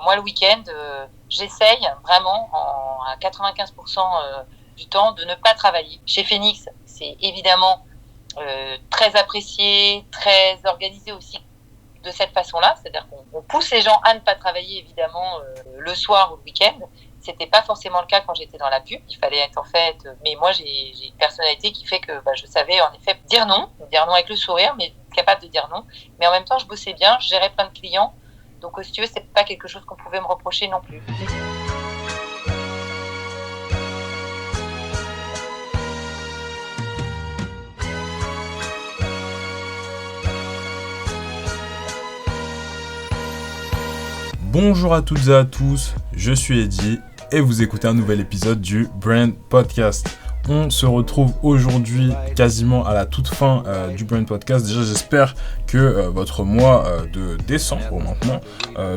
Moi, le week-end, j'essaye vraiment à 95% du temps de ne pas travailler. Chez Phoenix, c'est évidemment très apprécié, très organisé aussi de cette façon-là, c'est-à-dire qu'on pousse les gens à ne pas travailler évidemment le soir ou le week-end. C'était pas forcément le cas quand j'étais dans la pub. Il fallait être en fait, mais moi j'ai une personnalité qui fait que je savais en effet dire non avec le sourire, mais capable de dire non. Mais en même temps, je bossais bien, je gérais plein de clients, donc si tu veux, c'est pas quelque chose qu'on pouvait me reprocher non plus. Bonjour à toutes et à tous, je suis Eddy et vous écoutez un nouvel épisode du Brand Podcast. On se retrouve aujourd'hui quasiment à la toute fin du Brand Podcast. Déjà, j'espère que votre mois de décembre maintenant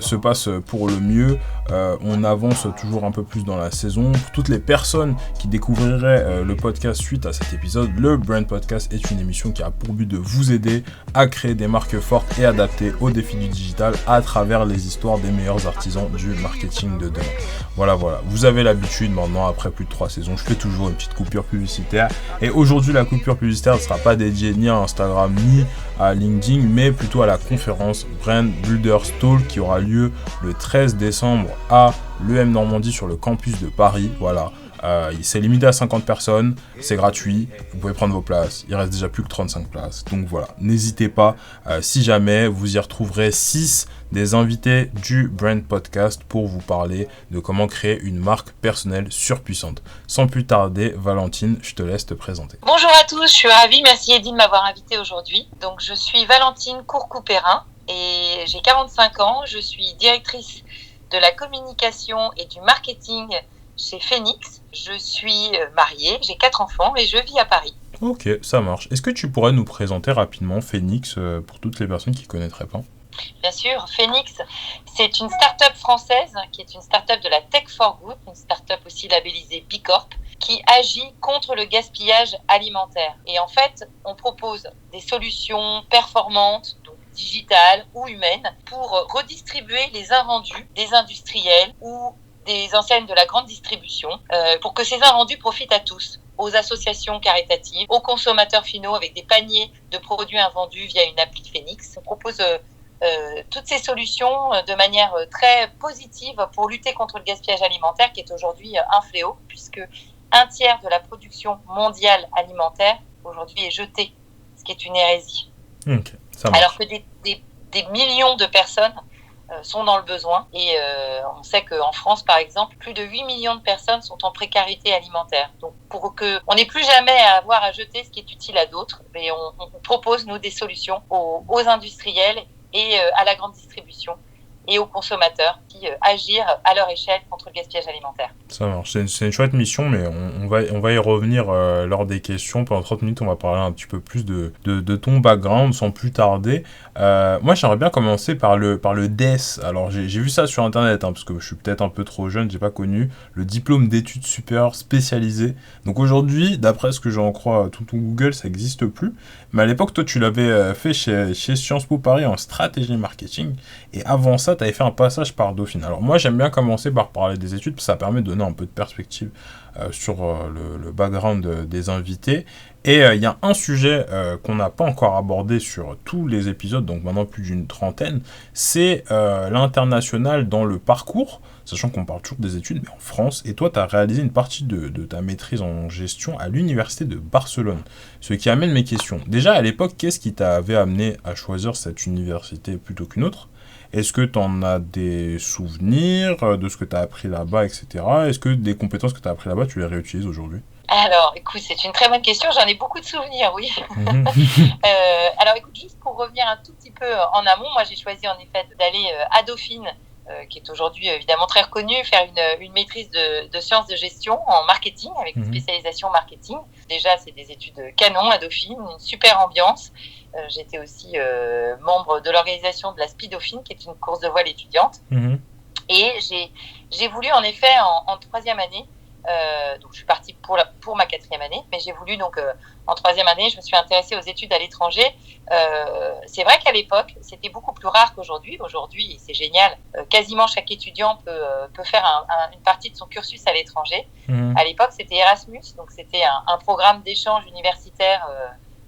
se passe pour le mieux. On avance toujours un peu plus dans la saison. Pour toutes les personnes qui découvriraient le podcast suite à cet épisode, le Brand Podcast est une émission qui a pour but de vous aider à créer des marques fortes et adaptées aux défis du digital à travers les histoires des meilleurs artisans du marketing de demain. Voilà. Vous avez l'habitude maintenant, après plus de 3 saisons, je fais toujours une petite coupure publicitaire. Et aujourd'hui, la coupure publicitaire ne sera pas dédiée ni à Instagram ni à LinkedIn, mais plutôt à la conférence Brand Builders Talk qui aura lieu le 13 décembre à l'EM Normandie sur le campus de Paris. Voilà. C'est limité à 50 personnes, c'est gratuit, vous pouvez prendre vos places, il reste déjà plus que 35 places, donc voilà, n'hésitez pas, si jamais vous y retrouverez 6 des invités du Brand Podcast pour vous parler de comment créer une marque personnelle surpuissante. Sans plus tarder, Valentine, je te laisse te présenter. Bonjour à tous, je suis ravie, merci Eddy de m'avoir invitée aujourd'hui. Donc je suis Valentine Courcouperin et j'ai 45 ans, je suis directrice de la communication et du marketing chez Phoenix. Je suis mariée, j'ai 4 enfants et je vis à Paris. Ok, ça marche. Est-ce que tu pourrais nous présenter rapidement Phoenix pour toutes les personnes qui ne connaîtraient pas ? Bien sûr, Phoenix, c'est une start-up française qui est une start-up de la Tech4 Group, une start-up aussi labellisée B Corp, qui agit contre le gaspillage alimentaire. Et en fait, on propose des solutions performantes, donc digitales ou humaines, pour redistribuer les invendus des industriels ou des enseignes de la grande distribution pour que ces invendus profitent à tous, aux associations caritatives, aux consommateurs finaux avec des paniers de produits invendus via une appli Phoenix. On propose toutes ces solutions de manière très positive pour lutter contre le gaspillage alimentaire qui est aujourd'hui un fléau puisque 1/3 de la production mondiale alimentaire aujourd'hui est jetée, ce qui est une hérésie. Okay, ça marche. Alors que des millions de personnes sont dans le besoin et on sait qu'en France par exemple plus de 8 millions de personnes sont en précarité alimentaire, donc pour qu'on n'ait plus jamais à avoir à jeter ce qui est utile à d'autres, mais on propose nous des solutions aux industriels et à la grande distribution et aux consommateurs qui agir à leur échelle contre le gaspillage alimentaire. Ça marche, c'est une chouette mission, mais on va y revenir lors des questions. Pendant 30 minutes, on va parler un petit peu plus de ton background sans plus tarder. Moi, j'aimerais bien commencer par le DES. Alors, j'ai vu ça sur Internet, parce que je suis peut-être un peu trop jeune, j'ai pas connu le diplôme d'études supérieures spécialisées. Donc aujourd'hui, d'après ce que j'en crois, tout Google, ça n'existe plus. Mais à l'époque, toi, tu l'avais fait chez Sciences Po Paris en stratégie marketing. Et avant ça, tu avais fait un passage par Dauphine. Alors moi, j'aime bien commencer par parler des études, parce que ça permet de donner un peu de perspective sur le background des invités. Et il y a un sujet qu'on n'a pas encore abordé sur tous les épisodes, donc maintenant plus d'une trentaine, c'est l'international dans le parcours, sachant qu'on parle toujours des études, mais en France. Et toi, tu as réalisé une partie de ta maîtrise en gestion à l'université de Barcelone. Ce qui amène mes questions. Déjà, à l'époque, qu'est-ce qui t'avait amené à choisir cette université plutôt qu'une autre ? Est-ce que tu en as des souvenirs de ce que tu as appris là-bas, etc. Est-ce que des compétences que tu as appris là-bas, tu les réutilises aujourd'hui ? Alors, écoute, c'est une très bonne question. J'en ai beaucoup de souvenirs, oui. Alors, écoute, juste pour revenir un tout petit peu en amont, moi, j'ai choisi en effet d'aller à Dauphine, qui est aujourd'hui évidemment très reconnue, faire une maîtrise de sciences de gestion en marketing, avec une spécialisation marketing. Déjà, c'est des études canon à Dauphine, une super ambiance. J'étais aussi membre de l'organisation de la Speed Dauphine, qui est une course de voile étudiante. Et j'ai voulu, en effet, en 3e année, Donc je suis partie pour ma 4e année, mais j'ai voulu donc en 3e année, je me suis intéressée aux études à l'étranger. C'est vrai qu'à l'époque, c'était beaucoup plus rare qu'aujourd'hui. Aujourd'hui, c'est génial, quasiment chaque étudiant peut faire une partie de son cursus à l'étranger. À l'époque, c'était Erasmus, donc c'était un programme d'échange universitaire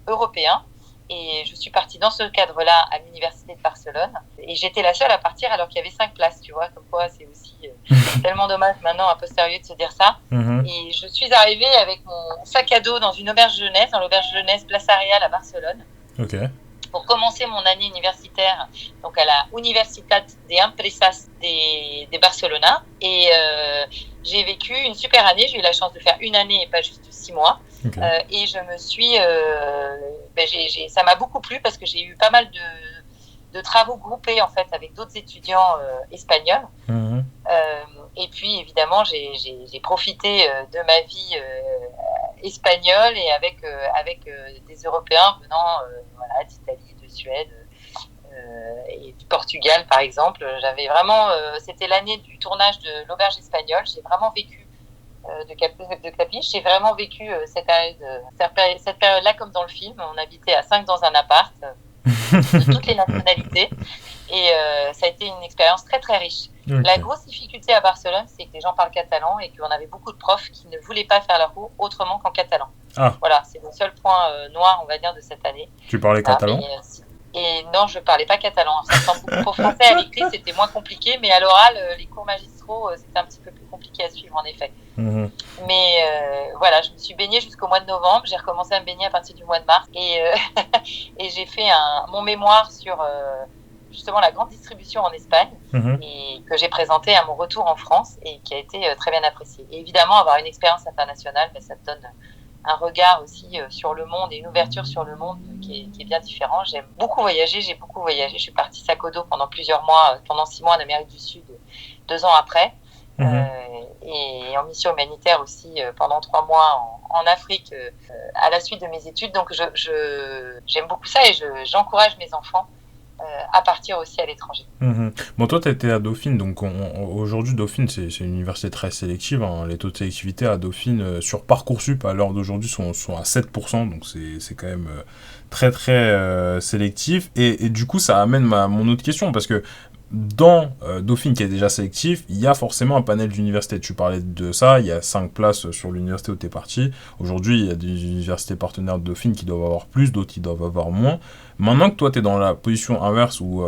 européen. Et je suis partie dans ce cadre-là à l'université de Barcelone. Et j'étais la seule à partir alors qu'il y avait 5 places, tu vois. Comme quoi, c'est aussi tellement dommage maintenant, a posteriori, de se dire ça. Et je suis arrivée avec mon sac à dos dans une auberge jeunesse, dans l'auberge jeunesse Place Arial à Barcelone. Pour commencer mon année universitaire, donc à la Universitat de Empresas de Barcelona. Et j'ai vécu une super année. J'ai eu la chance de faire une année et pas juste 6 mois. Et je me suis... ça m'a beaucoup plu parce que j'ai eu pas mal de travaux groupés en fait avec d'autres étudiants espagnols. Et puis évidemment, j'ai profité de ma vie espagnole et avec des Européens venant d'Italie, de Suède et du Portugal par exemple. J'avais vraiment... c'était l'année du tournage de l'auberge espagnole. J'ai vraiment vécu de Capiche. J'ai vraiment vécu cette période-là comme dans le film. On habitait à 5 dans un appart de toutes les nationalités et ça a été une expérience très très riche. La grosse difficulté à Barcelone, c'est que les gens parlent catalan et qu'on avait beaucoup de profs qui ne voulaient pas faire leur cours autrement qu'en catalan. Voilà, c'est le seul point noir, on va dire, de cette année. Tu parlais catalan? Et non, je parlais pas catalan. Ça semble beaucoup trop français. À l'écrit, c'était moins compliqué, mais à l'oral, les cours magistraux, c'était un petit peu plus compliqué à suivre, en effet. Mais voilà, je me suis baignée jusqu'au mois de novembre. J'ai recommencé à me baigner à partir du mois de mars. Et j'ai fait mon mémoire sur justement la grande distribution en Espagne et que j'ai présenté à mon retour en France et qui a été très bien apprécié. Et évidemment, avoir une expérience internationale, ça te donne un regard aussi sur le monde et une ouverture sur le monde qui est bien différent. J'ai beaucoup voyagé. Je suis partie sac au dos pendant plusieurs mois, pendant 6 mois en Amérique du Sud, 2 ans après. Et en mission humanitaire aussi pendant 3 mois en Afrique à la suite de mes études. Donc j'aime beaucoup ça et j'encourage mes enfants à partir aussi à l'étranger. Bon, toi, tu étais à Dauphine, donc aujourd'hui, Dauphine, c'est une université très sélective. Les taux de sélectivité à Dauphine sur Parcoursup, à l'heure d'aujourd'hui, sont à 7%, donc c'est quand même très, très sélectif. Et du coup, ça amène mon autre question, parce que dans Dauphine, qui est déjà sélectif, il y a forcément un panel d'universités. Tu parlais de ça, il y a 5 places sur l'université où tu es parti. Aujourd'hui, il y a des universités partenaires de Dauphine qui doivent avoir plus, d'autres qui doivent avoir moins. Maintenant que toi, tu es dans la position inverse où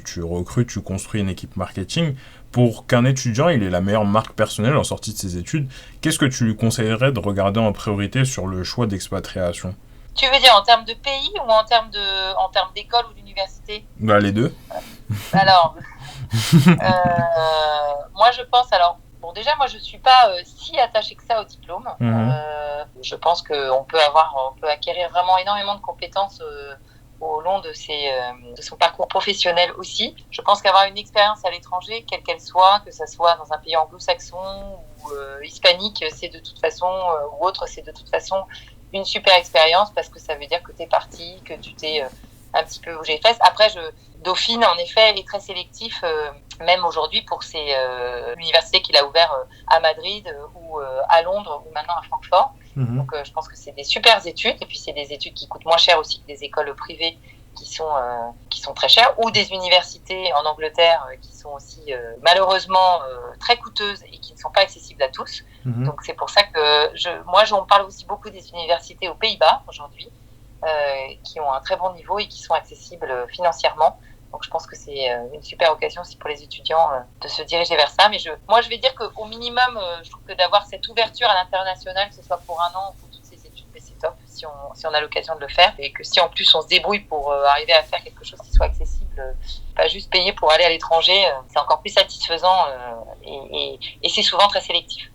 tu recrutes, tu construis une équipe marketing, pour qu'un étudiant il ait la meilleure marque personnelle en sortie de ses études, qu'est-ce que tu lui conseillerais de regarder en priorité sur le choix d'expatriation? Tu veux dire en termes de pays ou en termes d'école ou d'université? Les deux. Alors, moi je pense, bon déjà moi je suis pas si attachée que ça au diplôme. Je pense qu'on peut acquérir vraiment énormément de compétences au long de son parcours professionnel aussi. Je pense qu'avoir une expérience à l'étranger, quelle qu'elle soit, que ça soit dans un pays anglo-saxon ou hispanique, c'est de toute façon, ou autre, c'est de toute façon une super expérience parce que ça veut dire que tu es parti, que tu t'es un petit peu bougé les fesses. Après, Dauphine, en effet, est très sélectif, même aujourd'hui pour l'université qu'il a ouvert à Madrid ou à Londres ou maintenant à Francfort. Donc, je pense que c'est des super études. Et puis, c'est des études qui coûtent moins cher aussi que des écoles privées qui sont très chères, ou des universités en Angleterre qui sont aussi malheureusement très coûteuses et qui ne sont pas accessibles à tous. Donc, c'est pour ça que moi, on parle aussi beaucoup des universités aux Pays-Bas aujourd'hui, qui ont un très bon niveau et qui sont accessibles financièrement. Donc je pense que c'est une super occasion aussi pour les étudiants de se diriger vers ça. Mais moi je vais dire qu'au minimum, je trouve que d'avoir cette ouverture à l'international, que ce soit pour 1 an ou pour toutes ces études, c'est top si on a l'occasion de le faire. Et que si en plus on se débrouille pour arriver à faire quelque chose qui soit accessible, pas juste payer pour aller à l'étranger, c'est encore plus satisfaisant et c'est souvent très sélectif.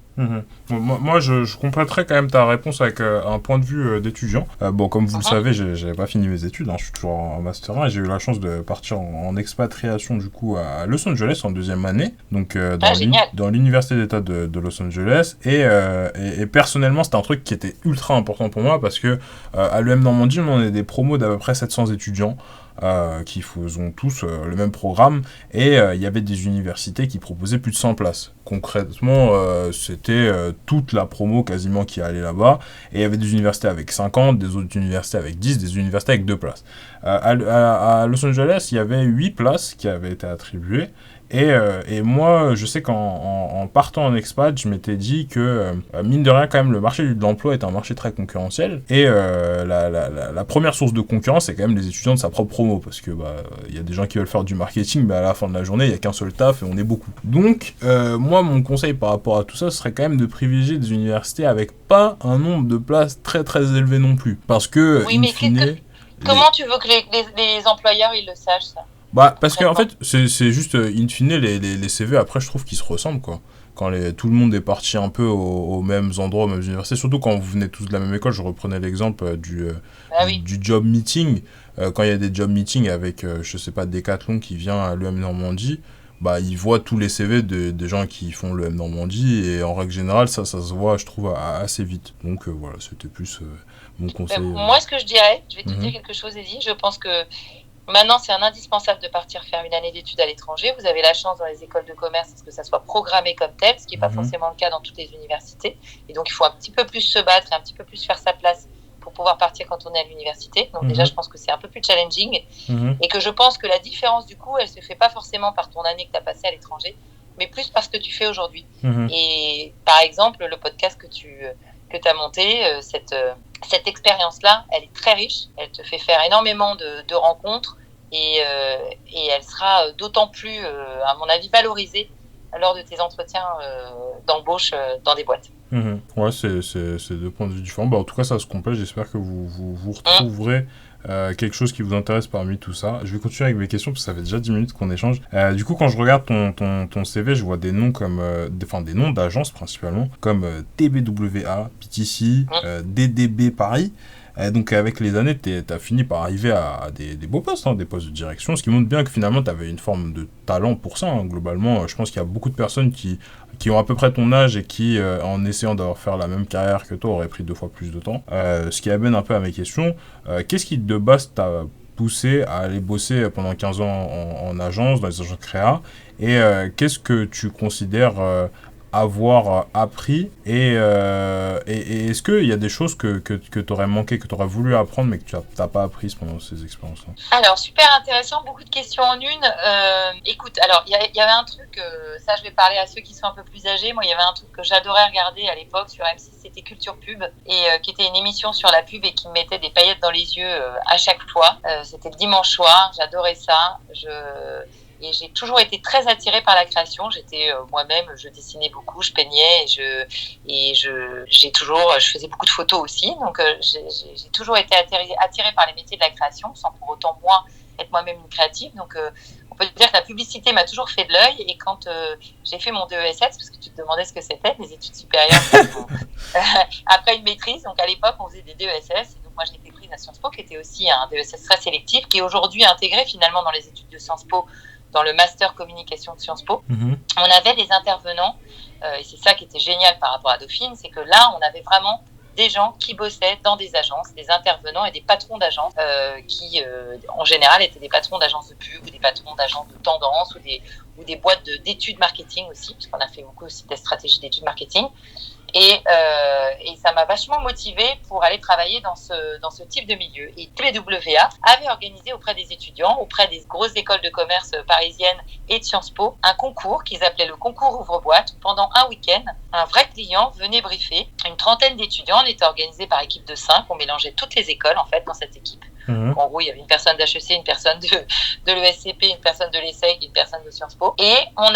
Moi, je compléterais quand même ta réponse avec un point de vue d'étudiant. Comme vous le savez, j'avais pas fini mes études, je suis toujours en Master 1 et j'ai eu la chance de partir en expatriation du coup à Los Angeles en 2e année, donc dans l'université d'État de Los Angeles. Et personnellement, c'était un truc qui était ultra important pour moi parce que à l'EM Normandie, on est des promos d'à peu près 700 étudiants. qui faisaient tous le même programme, et il y avait des universités qui proposaient plus de 100 places. Concrètement, c'était toute la promo quasiment qui allait là-bas, et il y avait des universités avec 50, des autres universités avec 10, des universités avec 2 places. À Los Angeles, il y avait 8 places qui avaient été attribuées. Et moi, je sais qu'en partant en expat, je m'étais dit que, mine de rien, quand même, le marché de l'emploi est un marché très concurrentiel. Et la première source de concurrence, c'est quand même les étudiants de sa propre promo. Parce que y a des gens qui veulent faire du marketing, mais à la fin de la journée, il n'y a qu'un seul taf et on est beaucoup. Donc, moi, mon conseil par rapport à tout ça, ce serait quand même de privilégier des universités avec pas un nombre de places très très élevé non plus. Parce que, oui, mais comment tu veux que les employeurs ils le sachent, ça? Parce qu'en fait, c'est juste, in fine, les CV, après, je trouve qu'ils se ressemblent, quoi. Quand tout le monde est parti un peu aux mêmes endroits, aux mêmes universités, surtout quand vous venez tous de la même école, je reprenais l'exemple du job meeting. Quand il y a des job meetings avec, je sais pas, Decathlon qui vient à l'EM Normandie, ils voient tous les CV des gens qui font l'EM Normandie, et en règle générale, ça se voit, je trouve, assez vite. Donc voilà, c'était plus mon conseil. Moi, ce que je dirais, je vais te dire quelque chose, Eddie, je pense que maintenant, c'est un indispensable de partir faire une année d'études à l'étranger. Vous avez la chance dans les écoles de commerce que ça soit programmé comme tel, ce qui n'est pas forcément le cas dans toutes les universités. Et donc, il faut un petit peu plus se battre et un petit peu plus faire sa place pour pouvoir partir quand on est à l'université. Donc déjà, je pense que c'est un peu plus challenging et que je pense que la différence, du coup, elle ne se fait pas forcément par ton année que tu as passée à l'étranger, mais plus par ce que tu fais aujourd'hui. Et par exemple, le podcast que tu as monté, cette expérience-là, elle est très riche. Elle te fait faire énormément de rencontres et elle sera d'autant plus, à mon avis, valorisée lors de tes entretiens d'embauche dans des boîtes. Ouais, c'est deux points de vue différents. En tout cas, ça se complète. J'espère que vous retrouverez quelque chose qui vous intéresse parmi tout ça. Je vais continuer avec mes questions parce que ça fait déjà 10 minutes qu'on échange. Du coup, quand je regarde ton CV, je vois des noms comme des noms d'agences principalement, comme TBWA, PTC, DDB Paris. Donc avec les années, t'as fini par arriver à des beaux postes, des postes de direction, ce qui montre bien que finalement t'avais une forme de talent pour ça. Globalement, je pense qu'il y a beaucoup de personnes qui ont à peu près ton âge et qui, en essayant d'avoir faire la même carrière que toi, auraient pris 2 fois plus de temps. Ce qui amène un peu à mes questions. Qu'est-ce qui de base t'a poussé à aller bosser pendant 15 ans en agence, dans les agences créa, et qu'est-ce que tu considères avoir appris, et est-ce qu'il y a des choses que tu aurais manqué, que tu aurais voulu apprendre mais que tu n'as pas apprises pendant ces expériences-là? Alors, super intéressant, beaucoup de questions en une. Écoute, alors il y avait un truc, ça je vais parler à ceux qui sont un peu plus âgés. Moi, il y avait un truc que j'adorais regarder à l'époque sur M6, c'était Culture Pub, et qui était une émission sur la pub et qui me mettait des paillettes dans les yeux à chaque fois. C'était le dimanche soir, j'adorais ça. Et j'ai toujours été très attirée par la création. J'étais moi-même, je dessinais beaucoup, je peignais, je faisais beaucoup de photos aussi. Donc j'ai toujours été attirée par les métiers de la création, sans pour autant moi être moi-même une créative. Donc on peut dire que la publicité m'a toujours fait de l'œil. Et quand j'ai fait mon DESS, parce que tu te demandais ce que c'était, les études supérieures, après une maîtrise, donc à l'époque on faisait des DESS. Et donc moi j'ai été prise à Sciences Po, qui était aussi un DESS très sélectif, qui est aujourd'hui intégré finalement dans les études de Sciences Po, dans le master communication de Sciences Po. On avait des intervenants, et c'est ça qui était génial par rapport à Dauphine, c'est que là, on avait vraiment des gens qui bossaient dans des agences, des intervenants et des patrons d'agences qui, en général, étaient des patrons d'agences de pub ou des patrons d'agences de tendance ou des boîtes d'études marketing aussi, parce qu'on a fait beaucoup aussi des stratégies d'études marketing. Et ça m'a vachement motivée pour aller travailler dans ce type de milieu. Et TBWA avait organisé auprès des étudiants, auprès des grosses écoles de commerce parisiennes et de Sciences Po, un concours qu'ils appelaient le concours ouvre-boîte. Pendant un week-end, un vrai client venait briefer. Une trentaine d'étudiants, on était organisé par équipe de 5, on mélangeait toutes les écoles en fait dans cette équipe. En gros, il y avait une personne d'HEC, une personne de l'ESCP, une personne de l'ESSEC, une personne de Sciences Po. Et on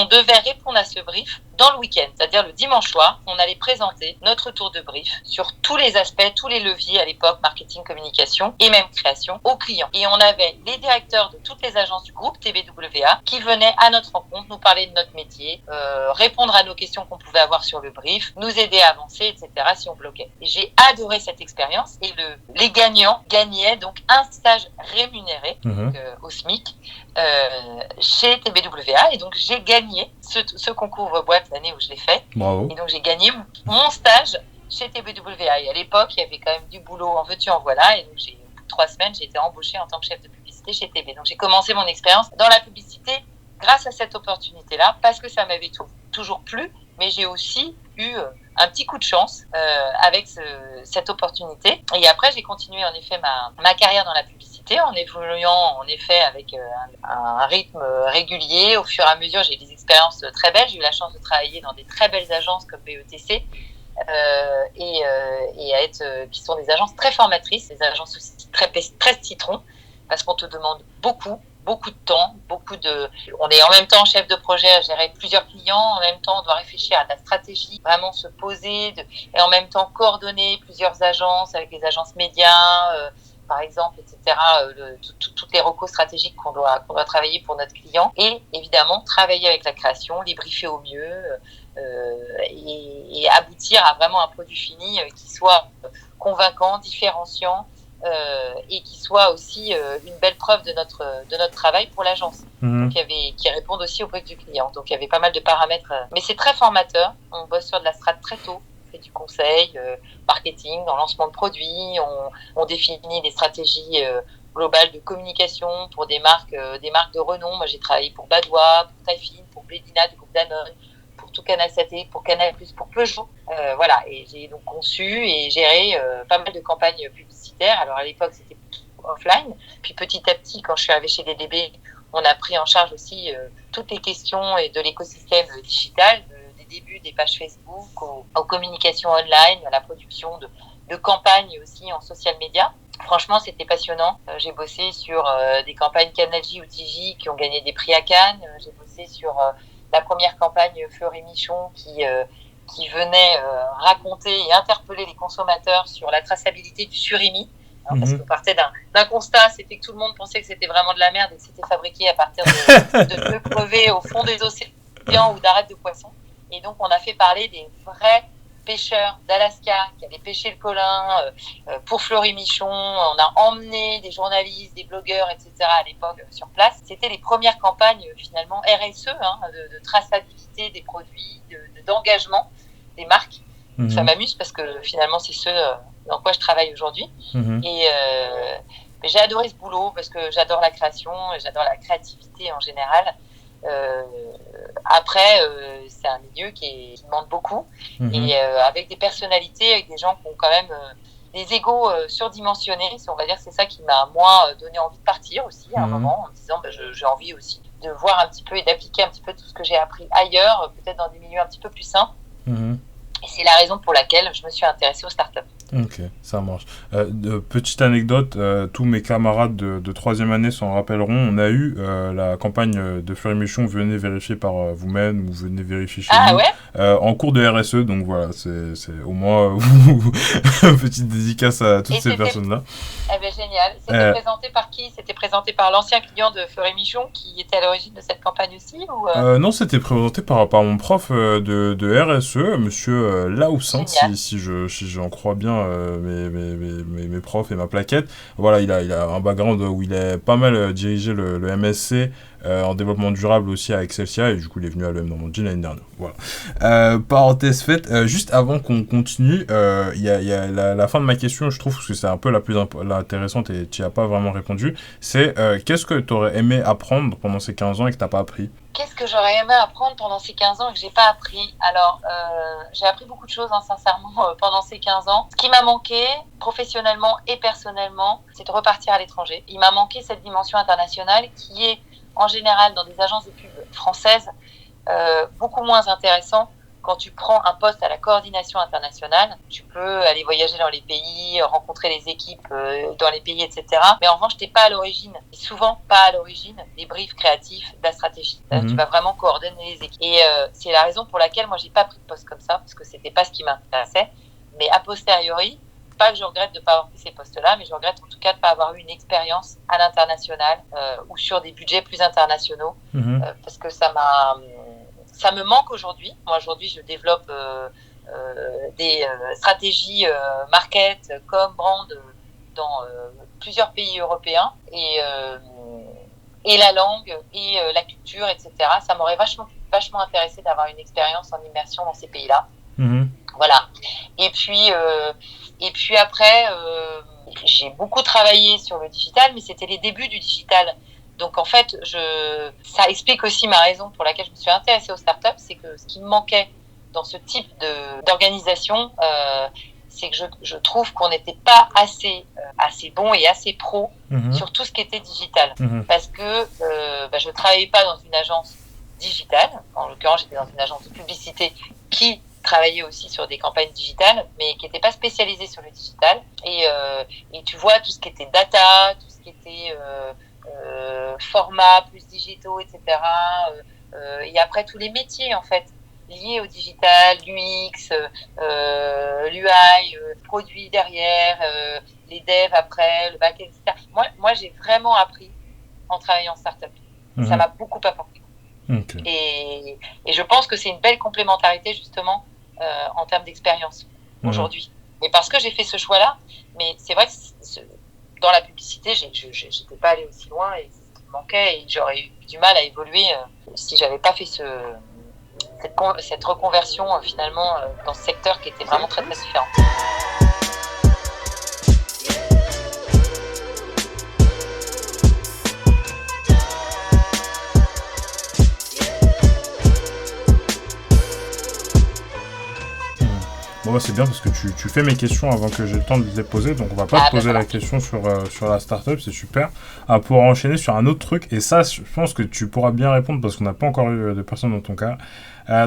devait répondre à ce brief dans le week-end, c'est-à-dire le dimanche soir, on allait présenter notre tour de brief sur tous les aspects, tous les leviers à l'époque, marketing, communication et même création, aux clients. Et on avait les directeurs de toutes les agences du groupe TBWA qui venaient à notre rencontre, nous parler de notre métier, répondre à nos questions qu'on pouvait avoir sur le brief, nous aider à avancer, etc. si on bloquait. Et j'ai adoré cette expérience et les gagnants gagnaient donc un stage rémunéré au SMIC chez TBWA, et donc j'ai gagné ce concours ouvre-boîte l'année où je l'ai fait. Bravo. Et donc j'ai gagné mon stage chez TBWA. Et à l'époque, il y avait quand même du boulot en veux-tu en voilà, et donc j'ai de 3 semaines, j'ai été embauchée en tant que chef de publicité chez TB. Donc j'ai commencé mon expérience dans la publicité grâce à cette opportunité-là, parce que ça m'avait toujours plu, mais j'ai aussi eu un petit coup de chance avec cette opportunité. Et après, j'ai continué en effet ma carrière dans la publicité en évoluant en effet avec un rythme régulier. Au fur et à mesure, j'ai eu des expériences très belles. J'ai eu la chance de travailler dans des très belles agences comme BETC qui sont des agences très formatrices, des agences aussi très citron, parce qu'on te demande beaucoup de temps, on est en même temps chef de projet à gérer plusieurs clients, en même temps on doit réfléchir à la stratégie, vraiment se poser et en même temps coordonner plusieurs agences avec les agences médias, par exemple, etc. Toutes les recos stratégiques qu'on doit travailler pour notre client et évidemment travailler avec la création, les briefer au mieux et aboutir à vraiment un produit fini qui soit convaincant, différenciant. Et qui soit aussi une belle preuve de notre travail pour l'agence. Donc, qui répondent aussi aux briefs du client. Donc il y avait pas mal de paramètres, mais c'est très formateur. On bosse sur de la strat très tôt, on fait du conseil, marketing, dans lancement de produits, on définit des stratégies globales de communication pour des marques de renom. Moi j'ai travaillé pour Badois, pour Taifine, pour Blédina du groupe Danone, pour Toucan Saté, pour Canal+, pour Peugeot. Voilà, et j'ai donc conçu et géré pas mal de campagnes publicitaires. Alors à l'époque, c'était offline. Puis petit à petit, quand je suis arrivée chez DDB, on a pris en charge aussi toutes les questions et de l'écosystème digital, des débuts des pages Facebook aux communications online, à la production de campagnes aussi en social media. Franchement, c'était passionnant. J'ai bossé sur des campagnes Canal J ou TJ qui ont gagné des prix à Cannes. J'ai bossé sur la première campagne Fleury Michon qui venait raconter et interpeller les consommateurs sur la traçabilité du surimi. Parce qu'on partait d'un constat, c'était que tout le monde pensait que c'était vraiment de la merde et que c'était fabriqué à partir de pneus crevés au fond des océans ou d'arêtes de poissons. Et donc, on a fait parler des vrais pêcheurs d'Alaska qui avaient pêché le colin pour Fleury Michon. On a emmené des journalistes, des blogueurs, etc. à l'époque sur place. C'était les premières campagnes finalement RSE, de traçabilité des produits, d'engagement des marques. Ça m'amuse parce que finalement c'est ce dans quoi je travaille aujourd'hui. Et j'ai adoré ce boulot parce que j'adore la création, j'adore la créativité en général. Après, c'est un milieu qui demande beaucoup et avec des personnalités, avec des gens qui ont quand même des égos surdimensionnés. On va dire que c'est ça qui m'a moi donné envie de partir aussi à un moment en me disant j'ai envie aussi de voir un petit peu et d'appliquer un petit peu tout ce que j'ai appris ailleurs, peut-être dans des milieux un petit peu plus sains. Et c'est la raison pour laquelle je me suis intéressée aux startups. Ok, ça marche. Petite anecdote, tous mes camarades de troisième année s'en rappelleront, on a eu la campagne de Fleury Michon, venez vérifier par vous-même ou venez vérifier chez nous, en cours de RSE, donc voilà, c'est au moins petite dédicace à toutes ces personnes-là. Eh ben, génial. C'était présenté par qui ? C'était présenté par l'ancien client de Fleury Michon qui était à l'origine de cette campagne aussi ou Non, c'était présenté par mon prof de RSE, monsieur Laoussin, si j'en crois bien mes profs et ma plaquette. Voilà, il a un background où il a pas mal dirigé le MSC en développement durable aussi à Excelsia et du coup il est venu à l'EM Normandie l'année dernière. Voilà. Parenthèse faite, juste avant qu'on continue, il y a la fin de ma question, je trouve que c'est un peu la plus intéressante et tu n'y as pas vraiment répondu, c'est qu'est-ce que tu aurais aimé apprendre pendant ces 15 ans et que tu n'as pas appris ? Qu'est-ce que j'aurais aimé apprendre pendant ces 15 ans et que j'ai pas appris ? Alors, j'ai appris beaucoup de choses, sincèrement, pendant ces 15 ans. Ce qui m'a manqué, professionnellement et personnellement, c'est de repartir à l'étranger. Il m'a manqué cette dimension internationale qui est, en général, dans des agences de pub françaises, beaucoup moins intéressant. Quand tu prends un poste à la coordination internationale, tu peux aller voyager dans les pays, rencontrer les équipes dans les pays, etc. Mais en revanche, t'es pas à l'origine, et souvent pas à l'origine des briefs créatifs, de la stratégie. Tu vas vraiment coordonner les équipes. Et c'est la raison pour laquelle moi j'ai pas pris de poste comme ça, parce que c'était pas ce qui m'intéressait. Mais a posteriori, pas que je regrette de pas avoir pris ces postes-là, mais je regrette en tout cas de pas avoir eu une expérience à l'international ou sur des budgets plus internationaux, parce que ça me manque aujourd'hui. Moi, aujourd'hui, je développe des stratégies market, com, brand dans plusieurs pays européens. Et la langue, et la culture, etc. Ça m'aurait vachement intéressé d'avoir une expérience en immersion dans ces pays-là. Voilà. Et puis après, j'ai beaucoup travaillé sur le digital, mais c'était les débuts du digital. Donc en fait, ça explique aussi ma raison pour laquelle je me suis intéressée aux startups, c'est que ce qui me manquait dans ce type d'organisation, c'est que je trouve qu'on n'était pas assez bon et assez pro sur tout ce qui était digital. Parce que je ne travaillais pas dans une agence digitale. En l'occurrence, j'étais dans une agence de publicité qui travaillait aussi sur des campagnes digitales, mais qui n'était pas spécialisée sur le digital. Et tu vois, tout ce qui était data, tout ce qui était formats plus digitaux, etc. Et après, tous les métiers, en fait, liés au digital, l'UX, l'UI, produit derrière, les devs après, le back-end, etc. Moi, j'ai vraiment appris en travaillant en start-up. Ça m'a beaucoup apporté. Okay. Et je pense que c'est une belle complémentarité, justement, en termes d'expérience aujourd'hui. Et parce que j'ai fait ce choix-là, mais c'est vrai que dans la publicité, j'étais pas allée aussi loin et c'est ce qui me manquait et j'aurais eu du mal à évoluer si j'avais pas fait cette reconversion finalement dans ce secteur qui était vraiment très très différent. Bon, c'est bien parce que tu fais mes questions avant que j'ai le temps de les poser, donc on va pas te poser la question sur la startup, c'est super. À pouvoir enchaîner sur un autre truc, et ça, je pense que tu pourras bien répondre parce qu'on n'a pas encore eu de personnes dans ton cas.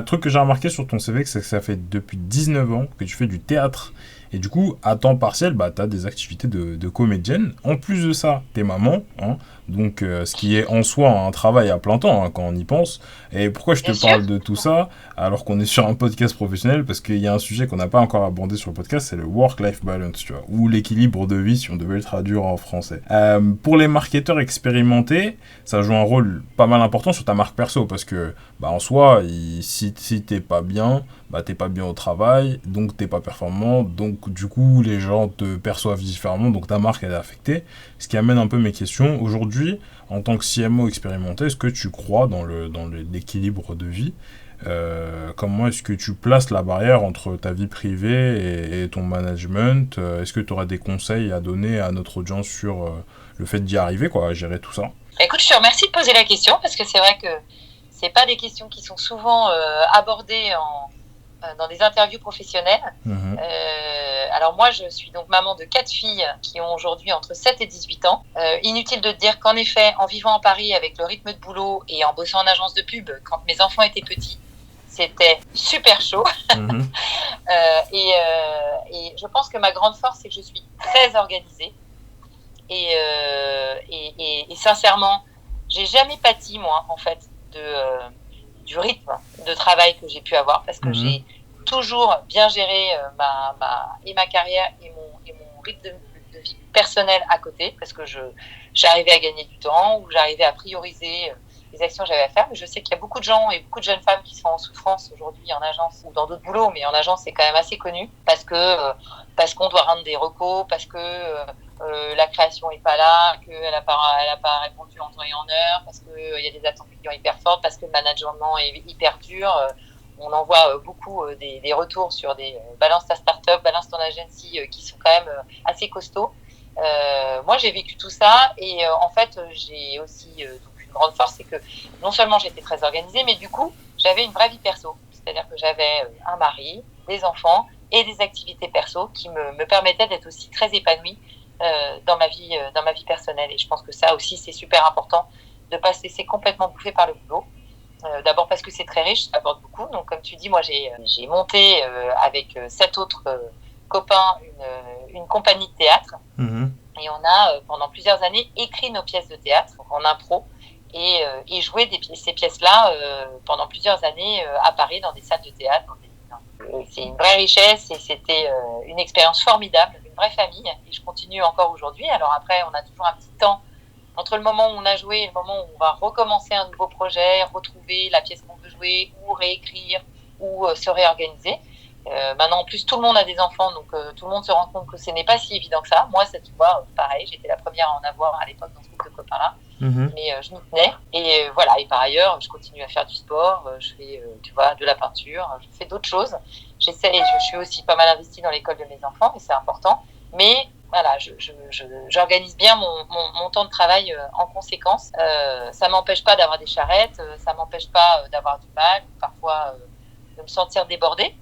Truc que j'ai remarqué sur ton CV, c'est que ça fait depuis 19 ans que tu fais du théâtre. Et du coup, à temps partiel, tu as des activités de comédienne. En plus de ça, t'es maman, hein, donc ce qui est en soi un travail à plein temps, hein, quand on y pense. Et pourquoi je te parle de tout ça, alors qu'on est sur un podcast professionnel? Parce qu'il y a un sujet qu'on n'a pas encore abordé sur le podcast, c'est le work-life balance, tu vois, ou l'équilibre de vie, si on devait le traduire en français. Pour les marketeurs expérimentés, ça joue un rôle pas mal important sur ta marque perso, parce que en soi, si t'es pas bien, t'es pas bien au travail, donc t'es pas performant, donc du coup les gens te perçoivent différemment, donc ta marque elle est affectée. Ce qui amène un peu mes questions. Aujourd'hui, en tant que CMO expérimenté, est-ce que tu crois dans l'équilibre de vie? Comment est-ce que tu places la barrière entre ta vie privée et ton management? Est-ce que tu auras des conseils à donner à notre audience sur le fait d'y arriver, à gérer tout ça? Écoute, je te remercie de poser la question, parce que c'est vrai que c'est pas des questions qui sont souvent abordées dans des interviews professionnelles. Alors moi, je suis donc maman de 4 filles qui ont aujourd'hui entre 7 et 18 ans. Inutile de te dire qu'en effet, en vivant à Paris avec le rythme de boulot et en bossant en agence de pub, quand mes enfants étaient petits, c'était super chaud. Et je pense que ma grande force, c'est que je suis très organisée. Et sincèrement, j'ai jamais pâti, moi, en fait, du rythme de travail que j'ai pu avoir, parce que j'ai toujours bien géré ma carrière et mon rythme de vie personnel à côté, parce que j'arrivais à gagner du temps, ou j'arrivais à prioriser les actions que j'avais à faire. Mais je sais qu'il y a beaucoup de gens et beaucoup de jeunes femmes qui sont en souffrance aujourd'hui en agence ou dans d'autres boulots, mais en agence c'est quand même assez connu, parce qu'on doit rendre des recos, parce que la création est pas là, qu'elle a pas répondu en temps et en heure, parce que y a des attentes clients hyper fortes, parce que le management est hyper dur. On en voit beaucoup des retours sur des balance ta startup, balance ton agency qui sont quand même assez costauds. Moi, j'ai vécu tout ça et en fait, j'ai aussi donc une grande force, c'est que non seulement j'étais très organisée, mais du coup, j'avais une vraie vie perso. C'est-à-dire que j'avais un mari, des enfants et des activités perso qui me permettaient d'être aussi très épanouie dans ma vie personnelle. Et je pense que ça aussi, c'est super important de ne pas se laisser complètement bouffer par le boulot. D'abord parce que c'est très riche, ça apporte beaucoup. Donc comme tu dis, moi j'ai monté avec 7 autres copains une compagnie de théâtre. Et on a pendant plusieurs années écrit nos pièces de théâtre en impro et joué ces pièces-là pendant plusieurs années à Paris dans des salles de théâtre. C'est une vraie richesse et c'était une expérience formidable, une vraie famille, et je continue encore aujourd'hui. Alors après, on a toujours un petit temps entre le moment où on a joué et le moment où on va recommencer un nouveau projet, retrouver la pièce qu'on veut jouer, ou réécrire, ou se réorganiser. Maintenant, en plus, tout le monde a des enfants, donc tout le monde se rend compte que ce n'est pas si évident que ça. Moi, tu vois, pareil, j'étais la première à en avoir à l'époque dans ce groupe de copains-là, mais je m'y tenais. Et voilà, et par ailleurs, je continue à faire du sport, je fais, tu vois, de la peinture, je fais d'autres choses. Je suis aussi pas mal investie dans l'école de mes enfants, et c'est important. Mais voilà, j'organise bien mon temps de travail en conséquence. Ça m'empêche pas d'avoir des charrettes, ça m'empêche pas d'avoir du mal, parfois de me sentir débordée.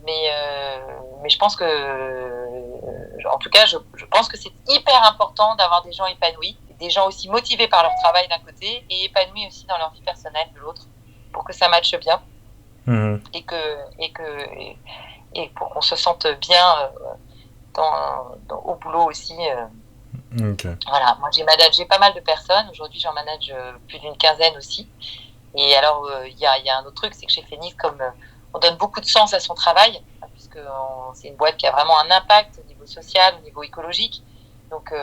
Mais je pense que, en tout cas, je pense que c'est hyper important d'avoir des gens épanouis, des gens aussi motivés par leur travail d'un côté et épanouis aussi dans leur vie personnelle de l'autre, pour que ça matche bien et pour qu'on se sente bien au boulot aussi. Okay. Voilà, moi j'ai pas mal de personnes. Aujourd'hui, j'en manage plus d'une quinzaine aussi. Et alors, il y a un autre truc, c'est que chez Phoenix, comme on donne beaucoup de sens à son travail, puisque c'est une boîte qui a vraiment un impact au niveau social, au niveau écologique. Donc,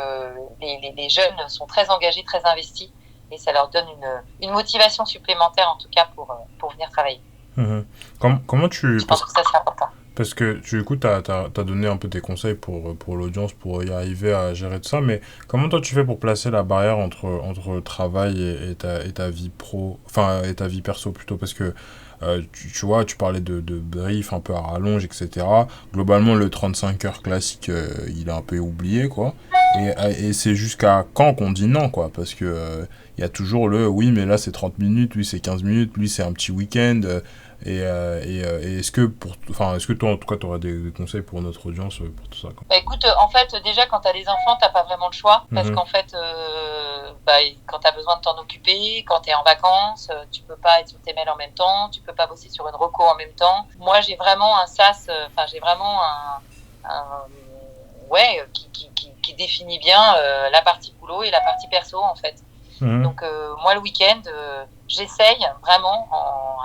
les jeunes sont très engagés, très investis, et ça leur donne une motivation supplémentaire, en tout cas, pour venir travailler. Comment tu... Je pense que ça, c'est important. Parce que du coup, tu as donné un peu tes conseils pour l'audience, pour y arriver à gérer tout ça, mais comment toi tu fais pour placer la barrière entre le travail et ta vie pro, enfin, et ta vie perso plutôt, parce que tu vois, tu parlais de brief un peu à rallonge, etc. Globalement, le 35 heures classique, il est un peu oublié, quoi. Et c'est jusqu'à quand qu'on dit non, quoi, parce que il y a toujours oui, mais là c'est 30 minutes, lui c'est 15 minutes, lui c'est un petit week-end. Et est-ce que toi en tout cas tu aurais des conseils pour notre audience pour tout ça, quoi? Bah écoute, en fait déjà quand t'as des enfants t'as pas vraiment le choix parce qu'en fait quand t'as besoin de t'en occuper, quand t'es en vacances, tu peux pas être sur tes mails en même temps, tu peux pas bosser sur une reco en même temps. Moi j'ai vraiment un sas, j'ai vraiment qui définit bien la partie boulot et la partie perso en fait. Donc moi le week-end j'essaye vraiment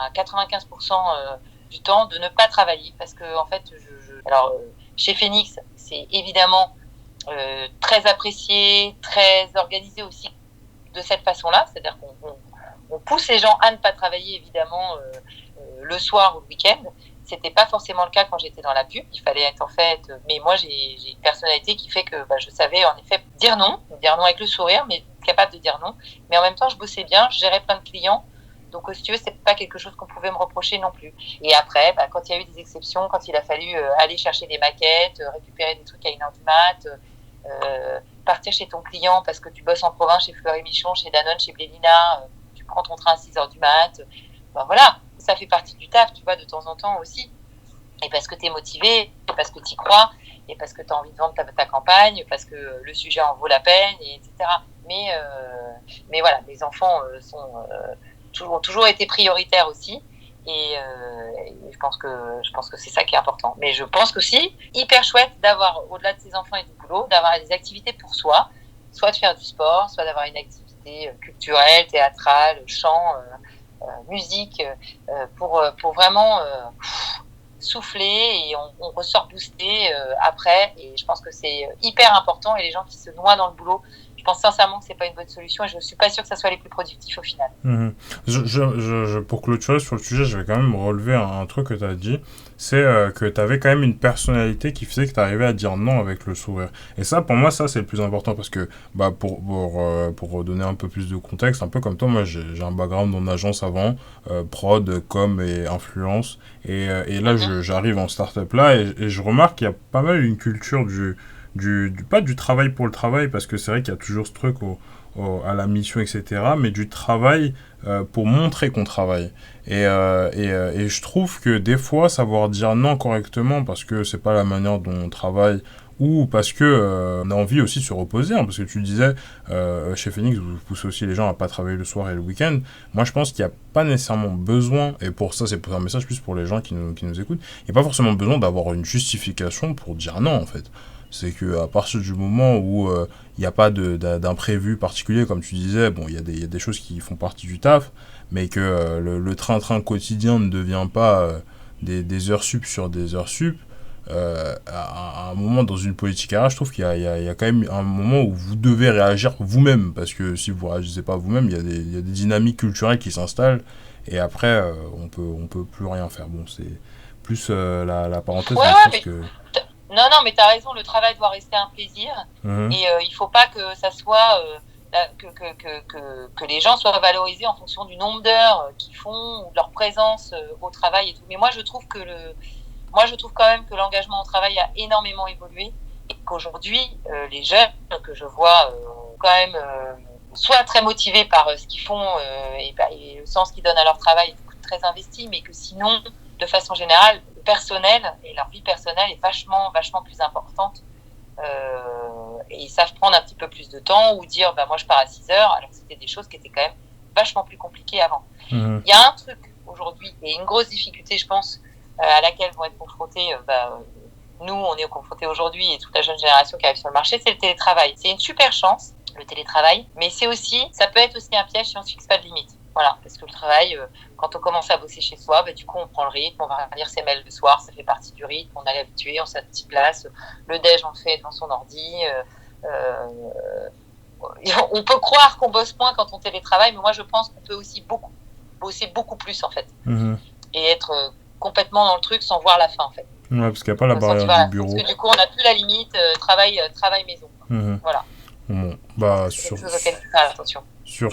à 95% du temps de ne pas travailler parce que en fait alors chez Phoenix c'est évidemment très apprécié, très organisé aussi de cette façon-là, c'est-à-dire qu'on pousse les gens à ne pas travailler évidemment le soir ou le week-end. C'était pas forcément le cas quand j'étais dans la pub. Il fallait être en fait, mais moi j'ai une personnalité qui fait que je savais en effet dire non avec le sourire, mais capable de dire non. Mais en même temps, je bossais bien, je gérais plein de clients. Donc, si tu veux, c'est pas quelque chose qu'on pouvait me reprocher non plus. Et après, quand il y a eu des exceptions, quand il a fallu aller chercher des maquettes, récupérer des trucs à 1h du mat, partir chez ton client parce que tu bosses en province chez Fleury Michon, chez Danone, chez Blélina, tu prends ton train à 6h du mat. Voilà, ça fait partie du taf, tu vois, de temps en temps aussi. Et parce que tu es motivé, parce que tu y crois, et parce que tu as envie de vendre ta campagne, parce que le sujet en vaut la peine, etc. Mais voilà, les enfants ont toujours été prioritaires aussi. Et je pense que c'est ça qui est important. Mais je pense qu'aussi, hyper chouette d'avoir, au-delà de ses enfants et du boulot, d'avoir des activités pour soi, soit de faire du sport, soit d'avoir une activité culturelle, théâtrale, chant, musique, pour vraiment souffler et on ressort boosté après. Et je pense que c'est hyper important. Et les gens qui se noient dans le boulot, je pense sincèrement que c'est pas une bonne solution et je suis pas sûre que ça soit les plus productifs au final. Pour clôturer sur le sujet, je vais quand même relever un truc que tu as dit, c'est que tu avais quand même une personnalité qui faisait que tu arrivais à dire non avec le sourire. Et ça, pour moi, ça c'est le plus important parce que pour donner un peu plus de contexte, un peu comme toi, moi j'ai un background en agence avant, prod, com et influence. Et là, j'arrive en start-up là et je remarque qu'il y a pas mal une culture pas du travail pour le travail, parce que c'est vrai qu'il y a toujours ce truc à la mission, etc., mais du travail pour montrer qu'on travaille. Et je trouve que des fois, savoir dire non correctement, parce que c'est pas la manière dont on travaille, ou parce que on a envie aussi de se reposer, hein, parce que tu disais, chez Phoenix, vous poussez aussi les gens à pas travailler le soir et le week-end. Moi, je pense qu'il n'y a pas nécessairement besoin, et pour ça, c'est un message plus pour les gens qui nous écoutent, il n'y a pas forcément besoin d'avoir une justification pour dire non, en fait. C'est qu'à partir du moment où il n'y a pas d'imprévu particulier, comme tu disais, bon, il y a des choses qui font partie du taf, mais que le train-train quotidien ne devient pas des heures sup sur des heures sup, à un moment dans une politique RH, je trouve qu'il y a quand même un moment où vous devez réagir vous-même, parce que si vous ne réagissez pas vous-même, il y a des dynamiques culturelles qui s'installent, et après, on peut plus rien faire. Bon, c'est plus la parenthèse, mais que... Non, mais tu as raison, le travail doit rester un plaisir. Et il ne faut pas que ça soit que les gens soient valorisés en fonction du nombre d'heures qu'ils font ou de leur présence au travail et tout. Mais moi, je trouve quand même que l'engagement au travail a énormément évolué et qu'aujourd'hui, les jeunes que je vois quand même soit très motivés par ce qu'ils font et le sens qu'ils donnent à leur travail, très investis, mais que sinon, de façon générale, le personnel et leur vie personnelle est vachement plus importante. Et ils savent prendre un petit peu plus de temps ou dire moi je pars à 6 heures, alors que c'était des choses qui étaient quand même vachement plus compliquées avant. Il y a un truc aujourd'hui et une grosse difficulté, je pense, à laquelle vont être confrontés nous, on est confrontés aujourd'hui et toute la jeune génération qui arrive sur le marché, c'est le télétravail. C'est une super chance, le télétravail, mais ça peut être aussi un piège si on ne se fixe pas de limite. Voilà, parce que le travail, quand on commence à bosser chez soi, du coup, on prend le rythme, on va lire ses mails le soir, ça fait partie du rythme, on est habitué, on s'y place, le déj, on le fait devant son ordi. On peut croire qu'on bosse moins quand on télétravaille, mais moi, je pense qu'on peut aussi bosser beaucoup plus, en fait, et être complètement dans le truc sans voir la fin, en fait. Ouais, parce qu'il n'y a pas la barrière du bureau. Parce que du coup, on n'a plus la limite travail maison. Voilà. Bon, sur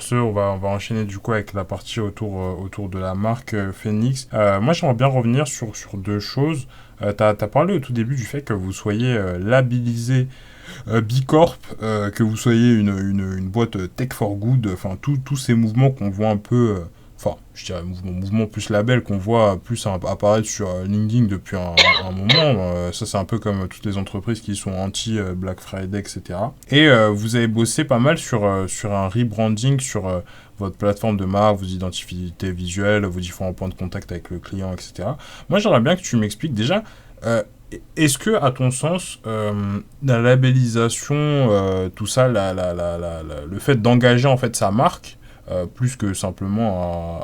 ce, on va enchaîner du coup avec la partie autour de la marque Phoenix. Moi, j'aimerais bien revenir sur deux choses. T'as parlé au tout début du fait que vous soyez labellisé B Corp, que vous soyez une boîte Tech for Good, enfin tous ces mouvements qu'on voit un peu... je dirais mouvement plus label qu'on voit plus apparaître sur LinkedIn depuis un moment. Ça, c'est un peu comme toutes les entreprises qui sont anti-Black Friday, etc. Et vous avez bossé pas mal sur un rebranding sur votre plateforme de marque, vos identités visuelles, vos différents points de contact avec le client, etc. Moi, j'aimerais bien que tu m'expliques déjà... est-ce que, à ton sens, la labellisation, tout ça, le fait d'engager en fait sa marque, plus que simplement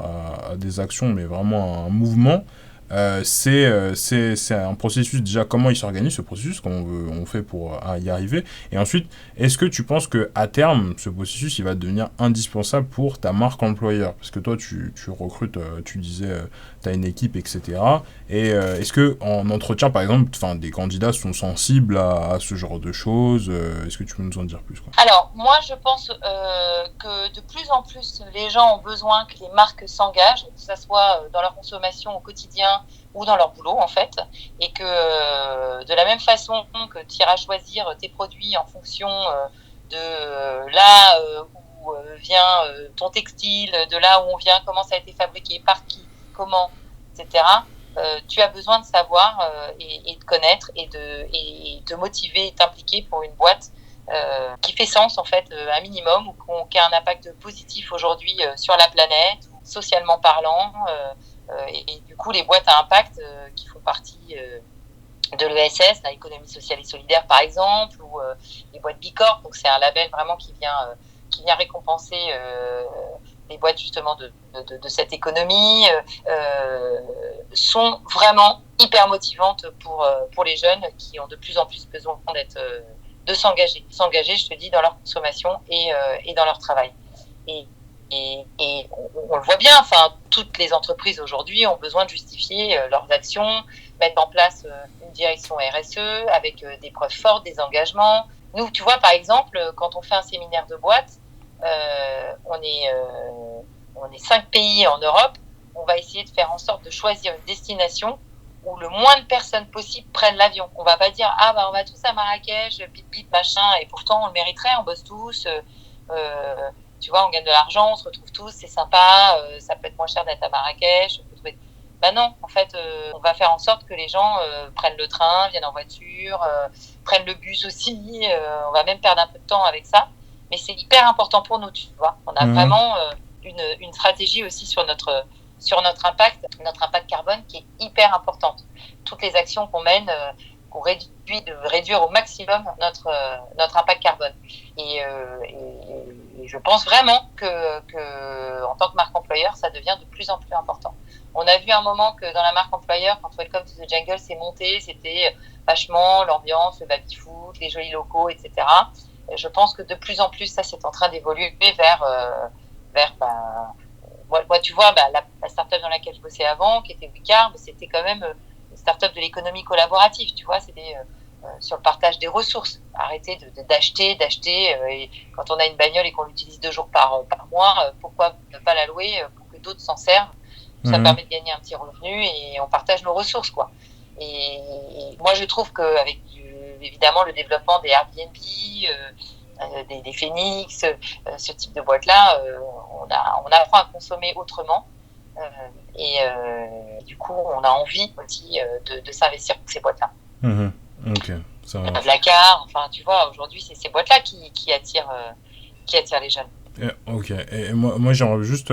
à des actions, mais vraiment un mouvement, c'est un processus, déjà comment il s'organise ce processus, comment on fait pour y arriver, et ensuite, est-ce que tu penses qu'à terme, ce processus il va devenir indispensable pour ta marque employeur, parce que toi tu recrutes, tu disais, tu as une équipe, etc. Et est-ce que en entretien, par exemple, des candidats sont sensibles à ce genre de choses? Est-ce que tu peux nous en dire plus, quoi? Alors, moi, je pense que de plus en plus, les gens ont besoin que les marques s'engagent, que ce soit dans leur consommation au quotidien ou dans leur boulot, en fait, et que de la même façon que tu iras choisir tes produits en fonction de là où vient ton textile, de là où on vient, comment ça a été fabriqué, par qui, comment, etc., tu as besoin de savoir et de connaître et de te motiver et t'impliquer pour une boîte qui fait sens, en fait, un minimum, ou qui a un impact positif aujourd'hui sur la planète, socialement parlant, et du coup, les boîtes à impact qui font partie de l'ESS, l'économie sociale et solidaire, par exemple, ou les boîtes B Corp, donc c'est un label vraiment qui vient récompenser les boîtes justement de cette économie, sont vraiment hyper motivantes pour les jeunes qui ont de plus en plus besoin de s'engager, je te dis, dans leur consommation et dans leur travail. Et on le voit bien, toutes les entreprises aujourd'hui ont besoin de justifier leurs actions, mettre en place une direction RSE avec des preuves fortes, des engagements. Nous, tu vois, par exemple, quand on fait un séminaire de boîte, on est 5 pays en Europe, on va essayer de faire en sorte de choisir une destination où le moins de personnes possible prennent l'avion. On va pas dire on va tous à Marrakech, bip machin, et pourtant on le mériterait, on bosse tous, tu vois, on gagne de l'argent, on se retrouve tous, c'est sympa, ça peut être moins cher d'être à Marrakech. Non, en fait, on va faire en sorte que les gens prennent le train, viennent en voiture, prennent le bus aussi. On va même perdre un peu de temps avec ça, mais c'est hyper important pour nous, tu vois. On a vraiment une stratégie aussi sur notre impact carbone qui est hyper importante. Toutes les actions qu'on mène, qu'on réduit, de réduire au maximum notre impact carbone. Et je pense vraiment que en tant que marque employeur, ça devient de plus en plus important. On a vu un moment que dans la marque employeur, quand Welcome to the Jungle s'est monté, c'était vachement l'ambiance, le baby-foot, les jolis locaux, etc. Et je pense que de plus en plus, ça, c'est en train d'évoluer vers moi, tu vois, la start-up dans laquelle je bossais avant, qui était Wicarb, c'était quand même une start-up de l'économie collaborative, tu vois, c'était sur le partage des ressources. Arrêter d'acheter, et quand on a une bagnole et qu'on l'utilise 2 jours par mois, pourquoi ne pas la louer pour que d'autres s'en servent? Ça permet de gagner un petit revenu et on partage nos ressources, quoi. Et moi, je trouve qu'avec évidemment le développement des Airbnb, des Phoenix, ce type de boîtes-là, on apprend à consommer autrement. Du coup, on a envie aussi de s'investir pour ces boîtes-là. Ok, ça va. Blacard, enfin, tu vois, aujourd'hui, c'est ces boîtes-là qui attirent les jeunes. Ok, et moi j'aimerais juste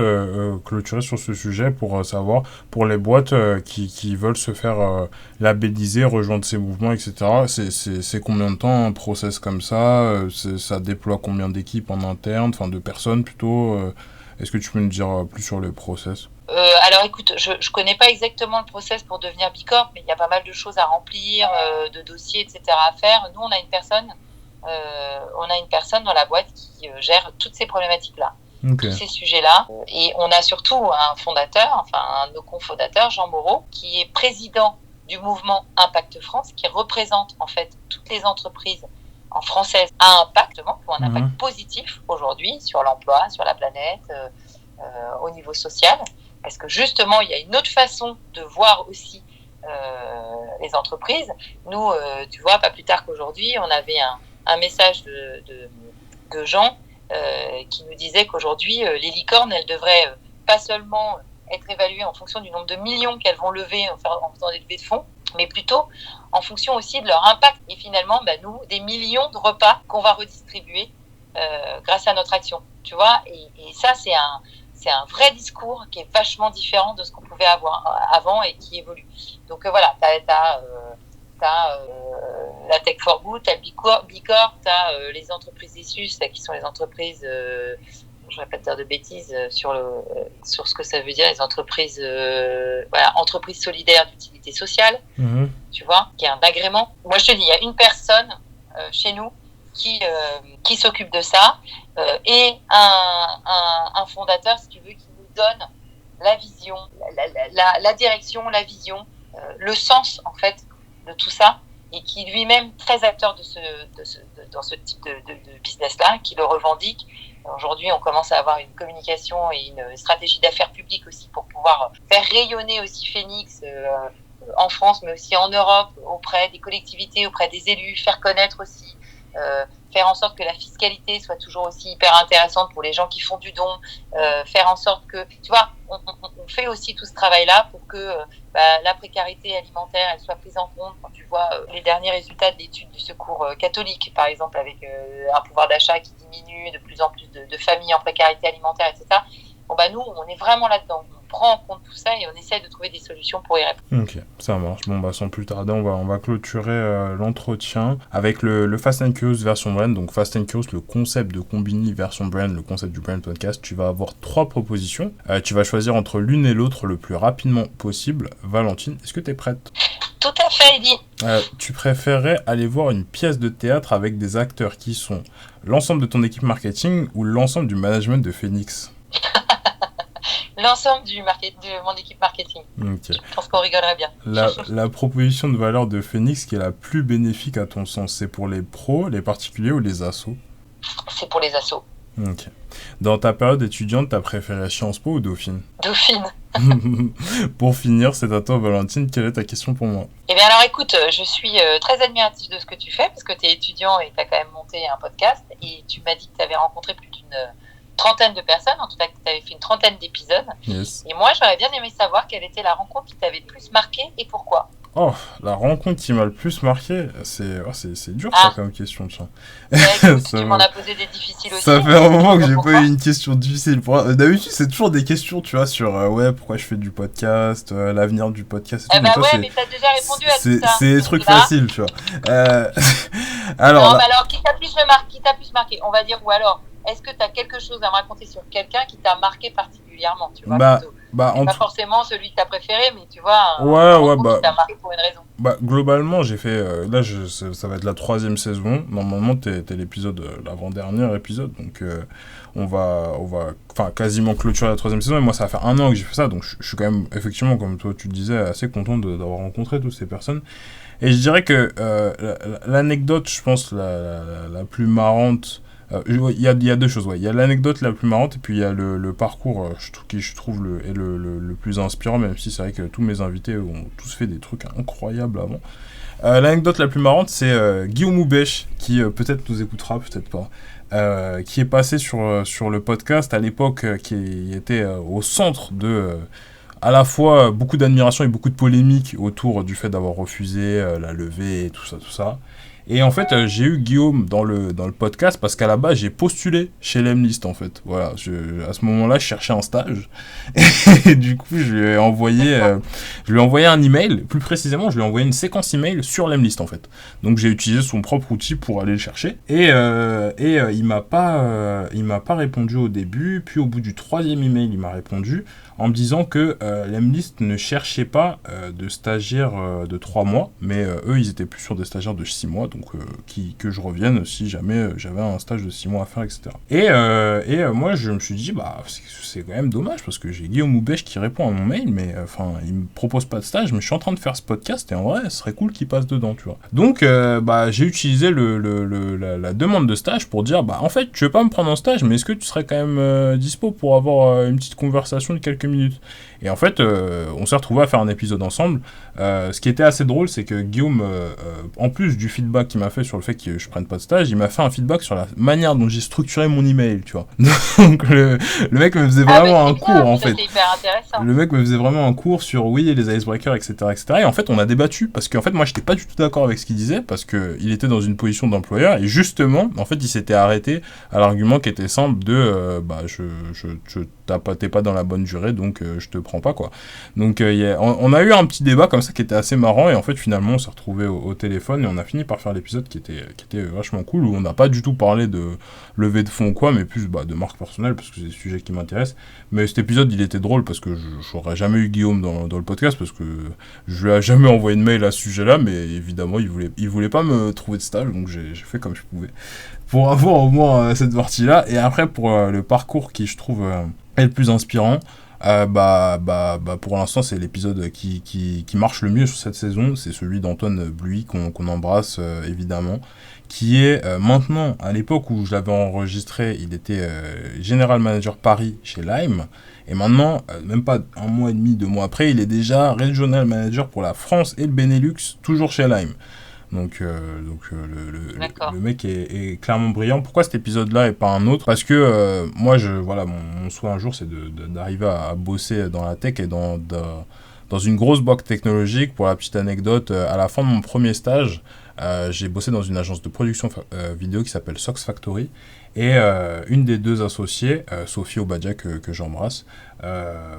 clôturer sur ce sujet pour savoir, pour les boîtes qui veulent se faire labelliser, rejoindre ces mouvements, etc., c'est combien de temps un process comme ça ça déploie combien d'équipes en interne, enfin de personnes plutôt est-ce que tu peux nous dire plus sur le process? Alors écoute, je connais pas exactement le process pour devenir Bicorp, mais il y a pas mal de choses à remplir, de dossiers, etc. à faire. Nous, on a une personne dans la boîte qui gère toutes ces problématiques-là, tous ces sujets-là. Et on a surtout un fondateur, enfin un de nos cofondateurs, Jean Moreau, qui est président du mouvement Impact France, qui représente en fait toutes les entreprises en françaises à impact, pour un impact positif aujourd'hui sur l'emploi, sur la planète, au niveau social. Parce que justement, il y a une autre façon de voir aussi les entreprises. Nous, tu vois, pas plus tard qu'aujourd'hui, on avait un message de Jean qui nous disait qu'aujourd'hui, les licornes, elles devraient pas seulement être évaluées en fonction du nombre de millions qu'elles vont lever en faisant des levées de fonds, mais plutôt en fonction aussi de leur impact. Et finalement, nous, des millions de repas qu'on va redistribuer grâce à notre action. Tu vois, et ça, c'est un vrai discours qui est vachement différent de ce qu'on pouvait avoir avant et qui évolue. Donc voilà, t'as la Tech for Good, t'as Bicorp, t'as les entreprises issues, qui sont les entreprises, je ne vais pas te dire de bêtises sur ce que ça veut dire, les entreprises, entreprises solidaires d'utilité sociale, tu vois, qui est un agrément. Moi, je te dis, il y a une personne chez nous qui s'occupe de ça et un fondateur, si tu veux, qui nous donne la vision, la direction, la vision, le sens en fait de tout ça, et qui lui-même très acteur dans ce type de business-là, qui le revendique. Aujourd'hui, on commence à avoir une communication et une stratégie d'affaires publiques aussi pour pouvoir faire rayonner aussi Phoenix en France, mais aussi en Europe, auprès des collectivités, auprès des élus, faire connaître aussi, faire en sorte que la fiscalité soit toujours aussi hyper intéressante pour les gens qui font du don, faire en sorte que, tu vois, on fait aussi tout ce travail-là pour que la précarité alimentaire, elle soit prise en compte. Quand tu vois les derniers résultats de l'étude du Secours catholique, par exemple, avec un pouvoir d'achat qui diminue, de plus en plus de familles en précarité alimentaire, etc. Nous, on est vraiment là-dedans. On prend en compte tout ça et on essaie de trouver des solutions pour y répondre. Ok, ça marche. Sans plus tarder, on va clôturer l'entretien avec le Fast and Curious version brand. Donc Fast and Curious, le concept de Combini version brand, le concept du brand podcast. Tu vas avoir 3 propositions. Tu vas choisir entre l'une et l'autre le plus rapidement possible. Valentine, est-ce que tu es prête? Tout à fait, Eddy. Tu préférerais aller voir une pièce de théâtre avec des acteurs qui sont l'ensemble de ton équipe marketing ou l'ensemble du management de Phoenix? L'ensemble de mon équipe marketing. Okay. Je pense qu'on rigolerait bien. La proposition de valeur de Phoenix qui est la plus bénéfique à ton sens, c'est pour les pros, les particuliers ou les assos? C'est pour les assos. Ok. Dans ta période étudiante, t'as préféré Sciences Po ou Dauphine? Dauphine. Pour finir, c'est à toi Valentine, quelle est ta question pour moi? Eh bien alors écoute, je suis très admirative de ce que tu fais parce que tu es étudiant et tu as quand même monté un podcast et tu m'as dit que tu avais rencontré plus d'une trentaine de personnes, en tout cas que tu avais fait une trentaine d'épisodes. Yes. Et moi j'aurais bien aimé savoir quelle était la rencontre qui t'avait le plus marqué et pourquoi. Oh, la rencontre qui m'a le plus marqué, c'est dur ça comme question, tiens. Ouais, tu m'en as posé des difficiles aussi. Ça fait un moment que j'ai pas eu une question difficile. D'habitude, c'est toujours des questions, tu vois, sur pourquoi je fais du podcast, l'avenir du podcast et tout. Mais toi, mais t'as déjà répondu à tout ça. C'est des trucs faciles, tu vois. Alors, non, mais alors, qui t'a plus marqué, on va dire, ou alors, est-ce que t'as quelque chose à me raconter sur quelqu'un qui t'a marqué particulièrement, tu vois, pas forcément celui que t'as préféré, mais tu vois, qui t'a marqué pour une raison. Globalement, j'ai fait, ça va être la 3e saison, normalement t'es l'épisode, l'avant-dernier épisode, donc on va quasiment clôturer la 3e saison, et moi ça va faire 1 an que j'ai fait ça, donc je suis quand même, effectivement, comme toi tu le disais, assez content d'avoir rencontré toutes ces personnes, et je dirais que l'anecdote, je pense, la plus marrante, Il y a deux choses, ouais. Il y a l'anecdote la plus marrante, et puis il y a le parcours qui, je trouve, est le plus inspirant, même si c'est vrai que tous mes invités ont tous fait des trucs incroyables avant. L'anecdote la plus marrante, c'est Guillaume Houbèche, qui peut-être nous écoutera, peut-être pas, qui est passé sur le podcast à l'époque, qui était au centre de... à la fois beaucoup d'admiration et beaucoup de polémiques autour du fait d'avoir refusé la levée et tout ça. Et en fait, j'ai eu Guillaume dans le podcast parce qu'à la base, j'ai postulé chez Lemlist, en fait. Voilà, à ce moment-là, je cherchais un stage. Et du coup, je lui ai envoyé un email. Plus précisément, je lui ai envoyé une séquence email sur Lemlist, en fait. Donc, j'ai utilisé son propre outil pour aller le chercher. Et il m'a pas répondu au début. Puis, au bout du 3e email, il m'a répondu en me disant que Lemlist ne cherchait pas de stagiaires de 3 mois, mais eux, ils étaient plus sur des stagiaires de 6 mois, donc que je revienne si jamais j'avais un stage de 6 mois à faire, etc. Et moi, je me suis dit, bah, c'est quand même dommage, parce que j'ai Guillaume Houbèche qui répond à mon mail, mais enfin, il me propose pas de stage, mais je suis en train de faire ce podcast, et en vrai, ce serait cool qu'il passe dedans, tu vois. Donc, j'ai utilisé la demande de stage pour dire, bah, en fait, tu veux pas me prendre en stage, mais est-ce que tu serais quand même dispo pour avoir une petite conversation de quelques minutes. Et en fait, on s'est retrouvés à faire un épisode ensemble. Ce qui était assez drôle, c'est que Guillaume, en plus du feedback qu'il m'a fait sur le fait que je prenne pas de stage, il m'a fait un feedback sur la manière dont j'ai structuré mon email, tu vois. Donc le mec me faisait vraiment un cours, en fait. C'est hyper intéressant. Le mec me faisait vraiment un cours sur, oui, les icebreakers, etc., etc. Et en fait, on a débattu, parce qu'en fait, moi, j'étais pas du tout d'accord avec ce qu'il disait, parce qu'il était dans une position d'employeur, et justement, en fait, il s'était arrêté à l'argument qui était simple de, t'es pas dans la bonne durée, donc je te prends pas, quoi. Donc on a eu un petit débat comme ça qui était assez marrant, et en fait finalement on s'est retrouvés au téléphone et on a fini par faire l'épisode qui était vachement cool, où on n'a pas du tout parlé de levée de fonds ou quoi, mais plus de marque personnelle, parce que c'est des sujets qui m'intéressent. Mais cet épisode il était drôle parce que j'aurais jamais eu Guillaume dans le podcast, parce que je lui ai jamais envoyé de mail à ce sujet là, mais évidemment il voulait pas me trouver de stage, donc j'ai fait comme je pouvais pour avoir au moins cette partie là. Et après pour le parcours qui je trouve est le plus inspirant, pour l'instant c'est l'épisode qui marche le mieux sur cette saison, c'est celui d'Antoine Bluy qu'on embrasse évidemment, qui est maintenant, à l'époque où je l'avais enregistré, il était General Manager Paris chez Lime, et maintenant, même pas 1 mois et demi, 2 mois après, il est déjà Regional Manager pour la France et le Benelux, toujours chez Lime. Donc le mec est clairement brillant. Pourquoi cet épisode-là et pas un autre ? Parce que moi, mon souhait un jour, c'est d'arriver à bosser dans la tech et dans une grosse boîte technologique. Pour la petite anecdote, à la fin de mon premier stage, j'ai bossé dans une agence de production vidéo qui s'appelle Sox Factory. Et une des 2 associées, Sophie Obadia, que j'embrasse,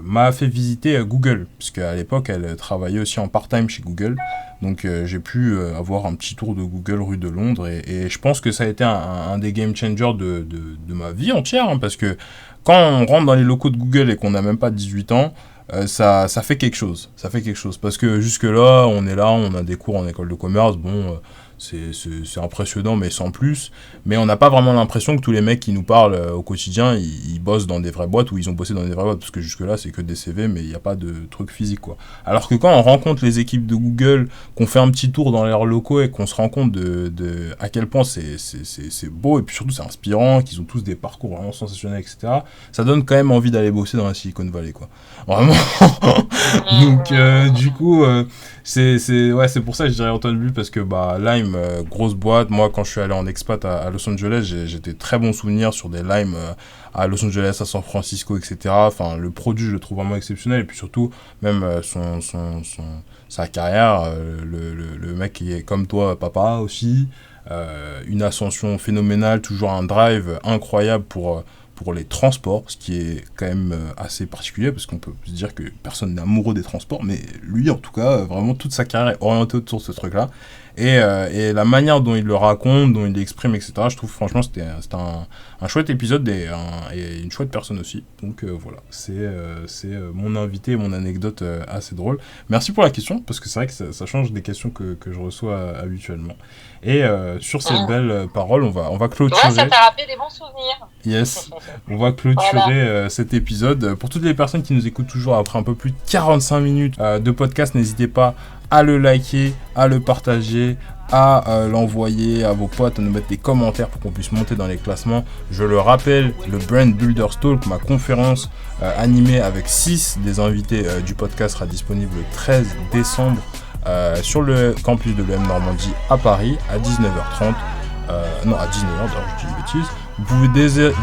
m'a fait visiter Google, puisqu'à l'époque, elle travaillait aussi en part-time chez Google. Donc j'ai pu avoir un petit tour de Google rue de Londres, et je pense que ça a été un des game changers de ma vie entière, hein, parce que quand on rentre dans les locaux de Google et qu'on n'a même pas 18 ans, ça fait quelque chose. Ça fait quelque chose, parce que jusque-là, on a des cours en école de commerce, c'est impressionnant, mais sans plus. Mais on n'a pas vraiment l'impression que tous les mecs qui nous parlent au quotidien, ils bossent dans des vraies boîtes, ou ils ont bossé dans des vraies boîtes, parce que jusque-là, c'est que des CV, mais il n'y a pas de truc physique, quoi. Alors que quand on rencontre les équipes de Google, qu'on fait un petit tour dans leurs locaux et qu'on se rend compte de à quel point c'est beau, et puis surtout c'est inspirant, qu'ils ont tous des parcours vraiment sensationnels, etc., ça donne quand même envie d'aller bosser dans la Silicon Valley, quoi. Vraiment. Donc, du coup, c'est pour ça que je dirais Antoine Bluy, parce que Lime, grosse boîte. Moi, quand je suis allé en expat à Los Angeles, j'ai des très bons souvenirs sur des Lime à Los Angeles, à San Francisco, etc. Enfin, le produit, je le trouve vraiment exceptionnel, et puis surtout, même sa carrière, le mec qui est comme toi, papa aussi, une ascension phénoménale, toujours un drive incroyable pour les transports, ce qui est quand même assez particulier, parce qu'on peut se dire que personne n'est amoureux des transports, mais lui, en tout cas, vraiment toute sa carrière est orientée autour de ce truc-là. Et la manière dont il le raconte, dont il l'exprime, etc., je trouve franchement c'était un chouette épisode et une chouette personne aussi. Donc voilà, c'est mon invité et mon anecdote assez drôle. Merci pour la question, parce que c'est vrai que ça change des questions que je reçois habituellement. Et sur ces belles paroles, on va clôturer. Ouais, ça t'a rappelé des bons souvenirs. Yes, on va clôturer cet épisode. Pour toutes les personnes qui nous écoutent toujours après un peu plus de 45 minutes de podcast, n'hésitez pas à le liker, à le partager, à l'envoyer à vos potes, à nous mettre des commentaires pour qu'on puisse monter dans les classements. Je le rappelle, le Brand Builders Talk, ma conférence animée avec 6 des invités du podcast, sera disponible le 13 décembre sur le campus de l'EM Normandie à Paris à 19h30. Non, à 19h, je dis une bêtise. Vous pouvez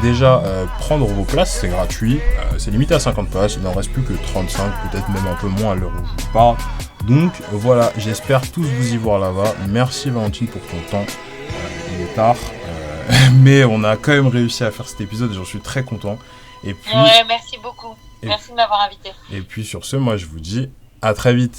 déjà prendre vos places, c'est gratuit. C'est limité à 50 places, il n'en reste plus que 35, peut-être même un peu moins à l'heure où je vous parle. Donc voilà, j'espère tous vous y voir là-bas. Merci Valentine pour ton temps. Il est tard, mais on a quand même réussi à faire cet épisode et j'en suis très content. Et puis, ouais, merci beaucoup. Merci de m'avoir invité. Et puis sur ce, moi je vous dis à très vite.